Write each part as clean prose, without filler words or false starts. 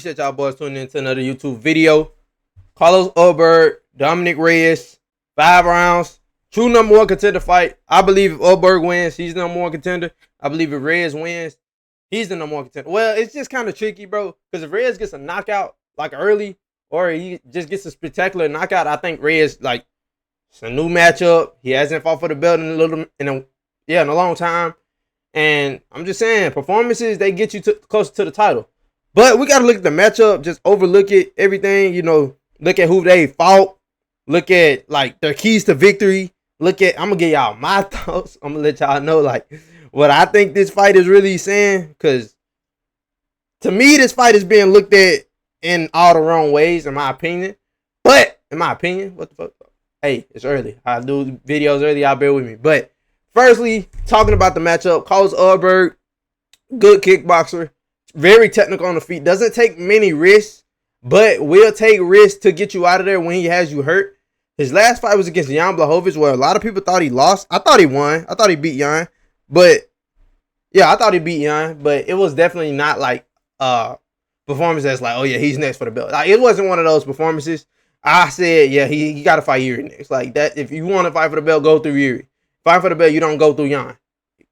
Appreciate y'all boys tuning in to another YouTube video. Carlos Ulberg, Dominic Reyes, 5 rounds. True number one contender fight. I believe if Ulberg wins, he's the number one contender. I believe if Reyes wins, he's the number one contender. Well, it's just kind of tricky, bro. Because if Reyes gets a knockout like early, or he just gets a spectacular knockout, I think Reyes, like, it's a new matchup. He hasn't fought for the belt in a long time. And I'm just saying, performances, they get you closer to the title. But we got to look at the matchup, just overlook it, everything, look at who they fought, look at, like, their keys to victory. I'm going to give y'all my thoughts. I'm going to let y'all know, like, what I think this fight is really saying. Because, to me, this fight is being looked at in all the wrong ways, in my opinion. But, in my opinion, what the fuck? Hey, it's early. I do videos early. Y'all bear with me. But, firstly, talking about the matchup, Carlos Ulberg, good kickboxer, very technical on the feet, doesn't take many risks, but will take risks to get you out of there when he has you hurt. His last fight was against Jan Blachowicz, where a lot of people thought he lost. I thought he won. I thought he beat Jan. But, yeah, I thought he beat Jan, but it was definitely not like performance that's like, oh, yeah, he's next for the belt. Like, it wasn't one of those performances. I said, yeah, he got to fight Yuri next. Like, that, if you want to fight for the belt, go through Yuri. Fight for the belt, you don't go through Jan.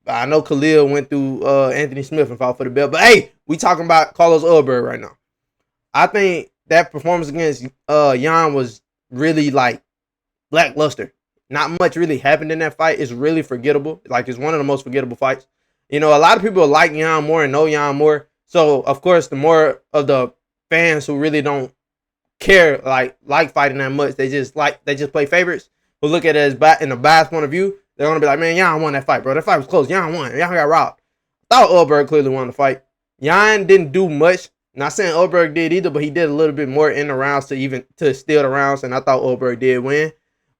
I know Khalil went through Anthony Smith and fought for the belt. But, hey, we talking about Carlos Ulberg right now. I think that performance against Jan was really, like, lackluster. Not much really happened in that fight. It's really forgettable. Like, it's one of the most forgettable fights. A lot of people like Jan more and know Jan more. So, of course, the more of the fans who really don't care, like fighting that much, they just play favorites, who look at it as in a biased point of view, they're going to be like, man, Jan won that fight, bro. That fight was close. Jan won. Jan got robbed. I thought Ulberg clearly won the fight. Jan didn't do much. Not saying Ulberg did either, but he did a little bit more in the rounds to steal the rounds, and I thought Ulberg did win.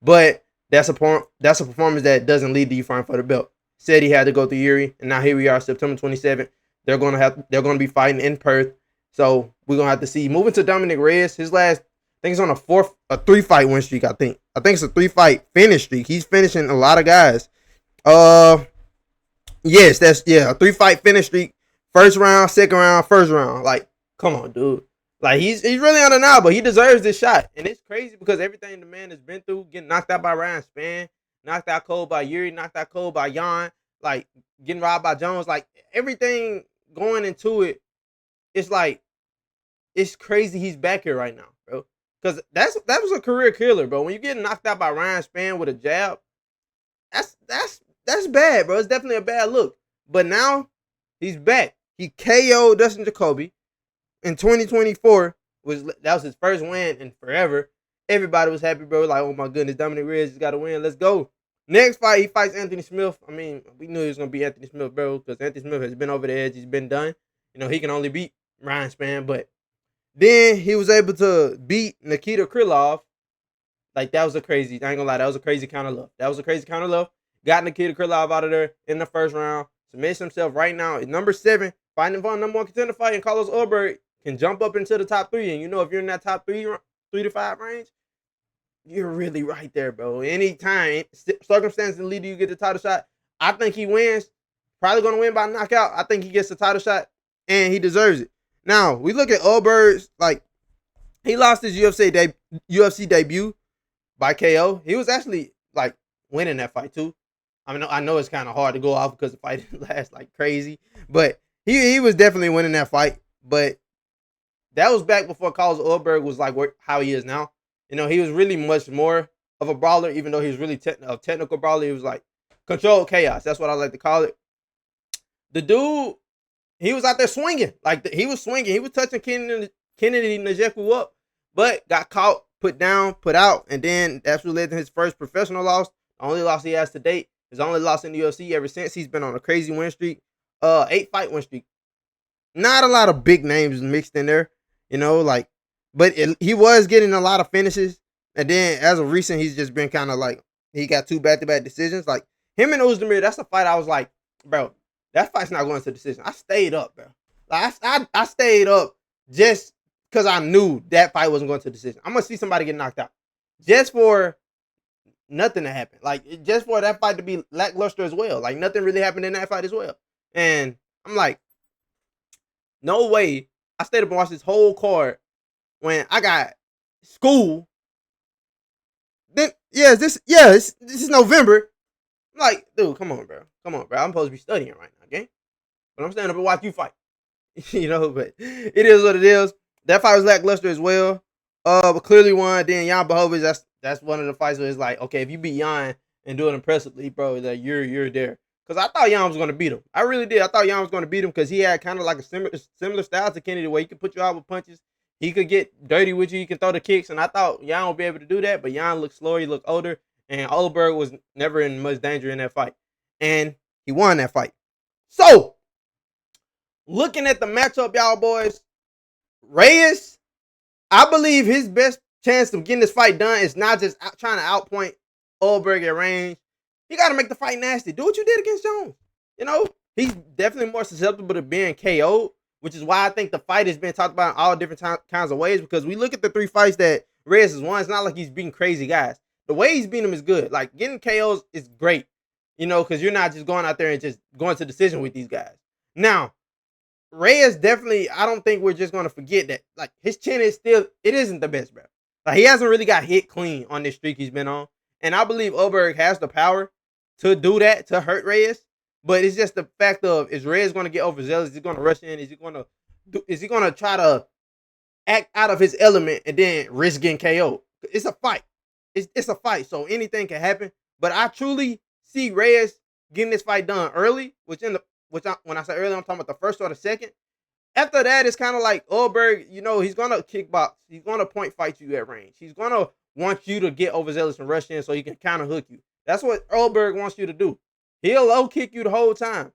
But that's a performance that doesn't lead to you fighting for the belt. Said he had to go through Yuri, and now here we are, September 27th. They're going to be fighting in Perth. So we're going to have to see. Moving to Dominic Reyes, his last, I think it's on a 3-fight win streak, I think. I think it's a 3-fight finish streak. He's finishing a lot of guys. Yes, a 3-fight finish streak. First round, second round, first round. Like, come on, dude. Like, he's really on it now, but he deserves this shot. And it's crazy because everything the man has been through, getting knocked out by Ryan Spann, knocked out cold by Yuri, knocked out cold by Jan, like, getting robbed by Jones, like, everything going into it, it's like, it's crazy he's back here right now, bro. Because that was a career killer, bro. When you get knocked out by Ryan Spann with a jab, that's bad, bro. It's definitely a bad look. But now, he's back. He KO'd Dustin Jacoby in 2024. That was his first win in forever. Everybody was happy, bro. Like, oh my goodness, Dominic Reyes just got to win. Let's go. Next fight, he fights Anthony Smith. I mean, we knew he was going to be Anthony Smith, bro, because Anthony Smith has been over the edge. He's been done. He can only beat Ryan Spann, but then he was able to beat Nikita Krylov. Like, that was I ain't gonna lie, that was a crazy kind of love. Got Nikita Krylov out of there in the first round. Submits himself right now at number 7, fighting for a number 1 contender fight, and Carlos Ulberg can jump up into the top 3. And if you're in that top 3 to 5 range, you're really right there, bro. Anytime circumstances lead you get the title shot, I think he wins. Probably gonna win by knockout. I think he gets the title shot, and he deserves it. Now, we look at Ulberg's, like, he lost his UFC debut by KO. He was actually, like, winning that fight, too. I mean, I know it's kind of hard to go off because the fight didn't last like crazy, but he was definitely winning that fight. But that was back before Carlos Ulberg was, like, how he is now. He was really much more of a brawler, even though he was really a technical brawler. He was, like, controlled chaos. That's what I like to call it. The dude, he was out there swinging. Like, he was swinging. He was touching Kennedy Nzechukwu up, but got caught, put down, put out, and then that's what led to his first professional loss. The only loss he has to date. His only loss in the UFC ever since. He's been on a crazy win streak. 8-fight win streak. Not a lot of big names mixed in there, but he was getting a lot of finishes. And then as of recent, he's just been kind of like, he got 2 back-to-back decisions. Like, him and Uzdemir, that's a fight I was like, bro, that fight's not going to decision. I stayed up, bro. Like, I stayed up just because I knew that fight wasn't going to decision. I'm going to see somebody get knocked out. Just for nothing to happen. Like, just for that fight to be lackluster as well. Like, nothing really happened in that fight as well. And I'm like, no way I stayed up and watched this whole card when I got school. Then this is November. I'm like, dude, come on, bro. Come on, bro. I'm supposed to be studying right now, okay? But I'm standing up and watch you fight. But it is what it is. That fight was lackluster as well. But clearly won. Then Jan Blachowicz, that's one of the fights where it's like, okay, if you beat Jan and do it impressively, bro, that you're there. Because I thought Jan was gonna beat him. I really did. I thought Jan was gonna beat him because he had kind of like a similar style to Kennedy, where he could put you out with punches. He could get dirty with you. He can throw the kicks, and I thought Jan would be able to do that. But Jan looked slower. He looked older, and Ulberg was never in much danger in that fight, and he won that fight. So, looking at the matchup, y'all boys, Reyes, I believe his best chance of getting this fight done is not just trying to outpoint Ulberg at range. You got to make the fight nasty. Do what you did against Jones. He's definitely more susceptible to being KO'd, which is why I think the fight has been talked about in all different kinds of ways, because we look at the 3 fights that Reyes has won. It's not like he's beating crazy guys. The way he's beating them is good. Like, getting KOs is great, because you're not just going out there and just going to decision with these guys. Now, Reyes definitely, I don't think we're just going to forget that. Like, his chin is still, it isn't the best, bro. Like, he hasn't really got hit clean on this streak he's been on. And I believe Ulberg has the power to do that, to hurt Reyes. But it's just the fact of, is Reyes going to get overzealous? Is he going to rush in? Is he going to try to act out of his element and then risk getting KO'd? It's a fight. It's a fight, so anything can happen. But I truly see Reyes getting this fight done early, when I say early, I'm talking about the first or the second. After that, it's kind of like Ulberg, he's going to kickbox. He's going to point fight you at range. He's going to want you to get overzealous and rush in so he can counter hook you. That's what Ulberg wants you to do. He'll low kick you the whole time.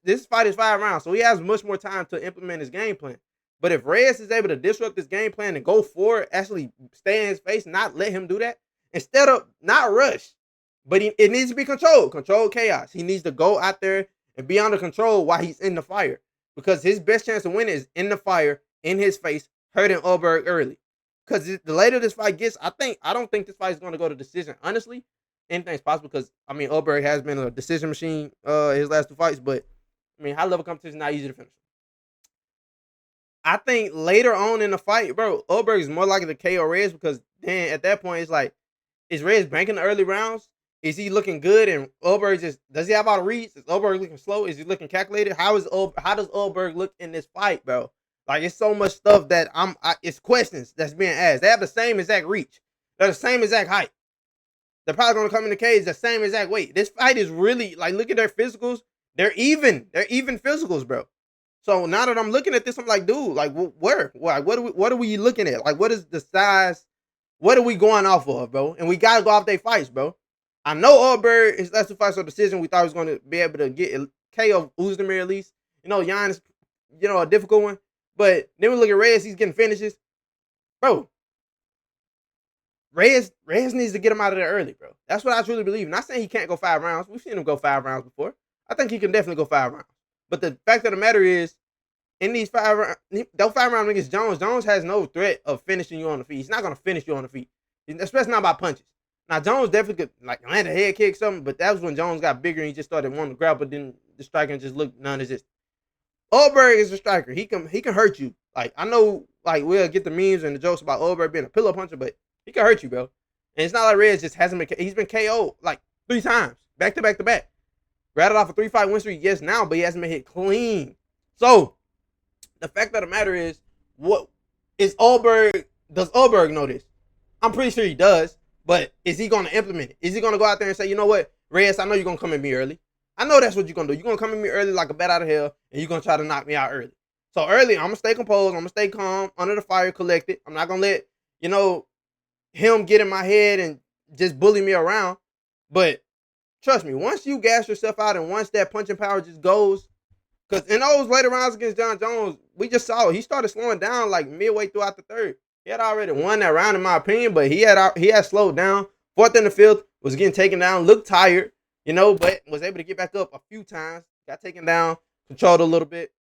This fight is 5 rounds, so he has much more time to implement his game plan. But if Reyes is able to disrupt his game plan and go forward, actually stay in his face, not let him do that, instead of not rush, but it needs to be controlled chaos. He needs to go out there and be under control while he's in the fire, because his best chance to win is in the fire, in his face, hurting Ulberg early. Because the later this fight gets, I don't think this fight is going to go to decision. Honestly, anything's possible, because Ulberg has been a decision machine his last 2 fights, but high level competition is not easy to finish. I think later on in the fight, bro, Ulberg is more likely to KO Reyes, because then at that point it's like, is Reyes banking the early rounds? Is he looking good? And Ulberg does he have all the reads? Is Ulberg looking slow? Is he looking calculated? How does Ulberg look in this fight, bro? Like, it's so much stuff that it's questions that's being asked. They have the same exact reach. They're the same exact height. They're probably going to come in the cage the same exact weight. This fight is really, like, look at their physicals. They're even. They're even physicals, bro. So now that I'm looking at this, I'm like, dude, like, where? What are we looking at? Like, what is the size? What are we going off of, bro? And we got to go off their fights, bro. I know Ulberg, his last 2 fights are decision. We thought he was going to be able to get a KO Uzdemir at least. Jan is, a difficult one. But then we look at Reyes, he's getting finishes. Bro, Reyes needs to get him out of there early, bro. That's what I truly believe. Not saying he can't go 5 rounds. We've seen him go 5 rounds before. I think he can definitely go 5 rounds. But the fact of the matter is, in these 5 rounds, those 5 rounds against Jones has no threat of finishing you on the feet. He's not going to finish you on the feet, especially not by punches. Now, Jones definitely could, like, land a head kick or something, but that was when Jones got bigger and he just started wanting to grab, but then the striker just looked non-existent. Ulberg is a striker. He can hurt you. Like, I know, like, we'll get the memes and the jokes about Ulberg being a pillow puncher, but he can hurt you, bro. And it's not like Reyes just hasn't been, he's been KO'd like 3 times, back to back to back. Rattled off a 3-fight win streak, yes, now, but he hasn't been hit clean. So, the fact of the matter is, does Ulberg know this? I'm pretty sure he does, but is he going to implement it? Is he going to go out there and say, you know what, Reyes, I know you're going to come at me early. I know that's what you're going to do. You're going to come at me early like a bat out of hell, and you're going to try to knock me out early. So early, I'm going to stay composed. I'm going to stay calm, under the fire, collected. I'm not going to let, him get in my head and just bully me around. But trust me, once you gas yourself out and once that punching power just goes, because in those later rounds against John Jones, we just saw he started slowing down like midway throughout the third. He had already won that round in my opinion, but he had slowed down. 4th in the 5th, was getting taken down, looked tired, but was able to get back up a few times, got taken down, controlled a little bit.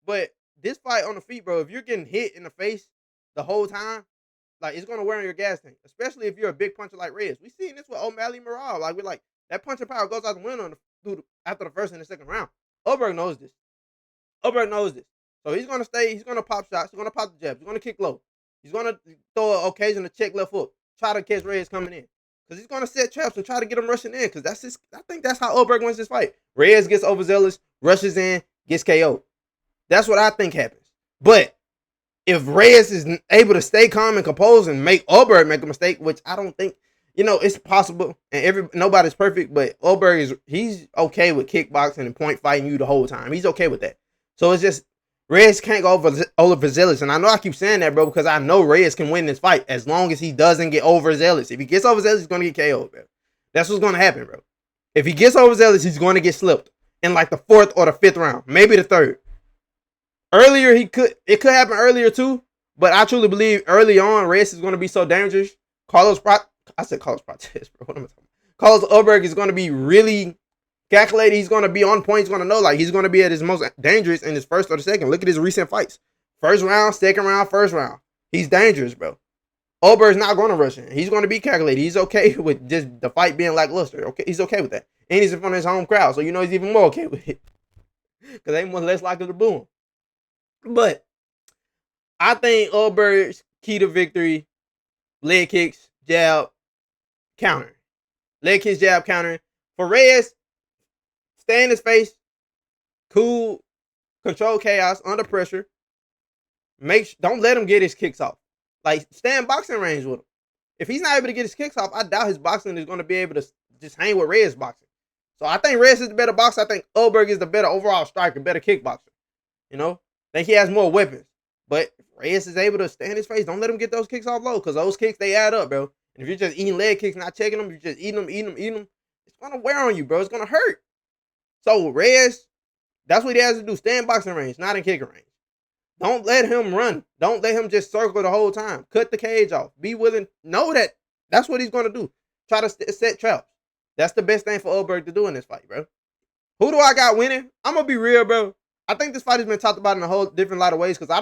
But this fight on the feet, bro, if you're getting hit in the face the whole time, like, it's going to wear on your gas tank, especially if you're a big puncher like Reyes. We seen this with O'Malley Morale. Like, we're like, that punching power goes out the window after the first and the second round. Ulberg knows this. So he's gonna stay. He's gonna pop shots. He's gonna pop the jab. He's gonna kick low. He's gonna throw an occasional check left hook. Try to catch Reyes coming in. Because he's gonna set traps and try to get him rushing in. Because that's his. I think that's how Ulberg wins this fight. Reyes gets overzealous, rushes in, gets KO'd. That's what I think happens. But if Reyes is able to stay calm and composed and make Ulberg make a mistake, which I don't think, it's possible, and nobody's perfect, but Ulberg he's okay with kickboxing and point fighting you the whole time. He's okay with that. So it's just Reyes can't go overzealous, and I know I keep saying that, bro, because I know Reyes can win this fight as long as he doesn't get overzealous. If he gets overzealous, he's gonna get KO'd, bro. That's what's gonna happen, bro. If he gets overzealous, he's gonna get slipped in like the 4th or the 5th round, maybe the 3rd. Earlier, it could happen earlier too, but I truly believe early on, Reyes is going to be so dangerous. Carlos Prates, bro. What am I talking about? Carlos Ulberg is going to be really calculated. He's going to be on point. He's going to know, like, he's going to be at his most dangerous in his 1st or the 2nd. Look at his recent fights. 1st round, 2nd round, 1st round. He's dangerous, bro. Ulberg's not going to rush in. He's going to be calculated. He's okay with just the fight being lackluster. Okay, he's okay with that. And he's in front of his home crowd, so he's even more okay with it. Because they much less likely to boo him. But I think Ulberg's key to victory, leg kicks, jab, counter. Leg kicks, jab, countering. For Reyes, stay in his face, cool, control chaos under pressure. Don't let him get his kicks off. Like, stay in boxing range with him. If he's not able to get his kicks off, I doubt his boxing is going to be able to just hang with Reyes' boxing. So I think Reyes is the better boxer. I think Ulberg is the better overall striker, better kickboxer. I think he has more weapons. But if Reyes is able to stay in his face, don't let him get those kicks off low, because those kicks, they add up, bro. And if you're just eating leg kicks, not checking them, you're just eating them, it's going to wear on you, bro. It's going to hurt. So Reyes, that's what he has to do. Stay in boxing range, not in kicking range. Don't let him run. Don't let him just circle the whole time. Cut the cage off. Be willing. Know that that's what he's going to do. Try to set traps. That's the best thing for Ulberg to do in this fight, bro. Who do I got winning? I'm going to be real, bro. I think this fight has been talked about in a whole different lot of ways, because I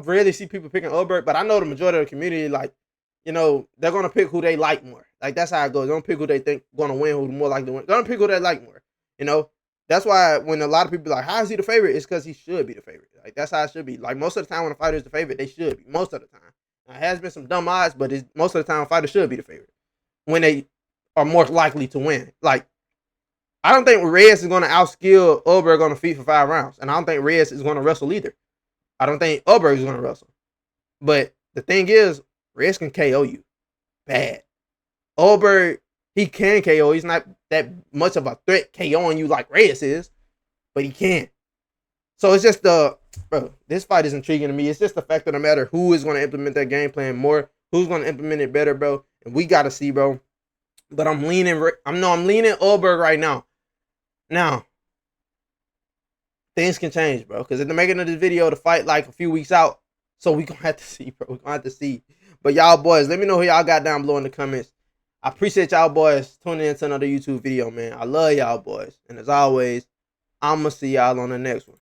rarely see people picking Ulberg, but I know the majority of the community, like, they're going to pick who they like more. Like, that's how it goes. They don't pick who they think going to win, who's more likely to win. They're going to pick who they like more, That's why when a lot of people are like, how is he the favorite? It's because he should be the favorite. Like, that's how it should be. Like, most of the time when a fighter is the favorite, they should be. Most of the time. Now, it has been some dumb odds, but most of the time a fighter should be the favorite when they are more likely to win. Like, I don't think Reyes is going to outskill Ulberg on the feet for 5 rounds. And I don't think Reyes is going to wrestle either. I don't think Ulberg is going to wrestle. But the thing is, Reyes can KO you bad. Ulberg, he can KO. He's not that much of a threat KOing you like Reyes is. But he can. So it's just bro, this fight is intriguing to me. It's just the fact of the matter who is going to implement that game plan more. Who's going to implement it better, bro. And we got to see, bro. But I'm leaning Ulberg right now. Now, things can change, bro. Because in the making of this video, the fight like a few weeks out. So we going to have to see, bro. We're going to have to see. But y'all boys, let me know who y'all got down below in the comments. I appreciate y'all boys tuning in to another YouTube video, man. I love y'all boys. And as always, I'm going to see y'all on the next one.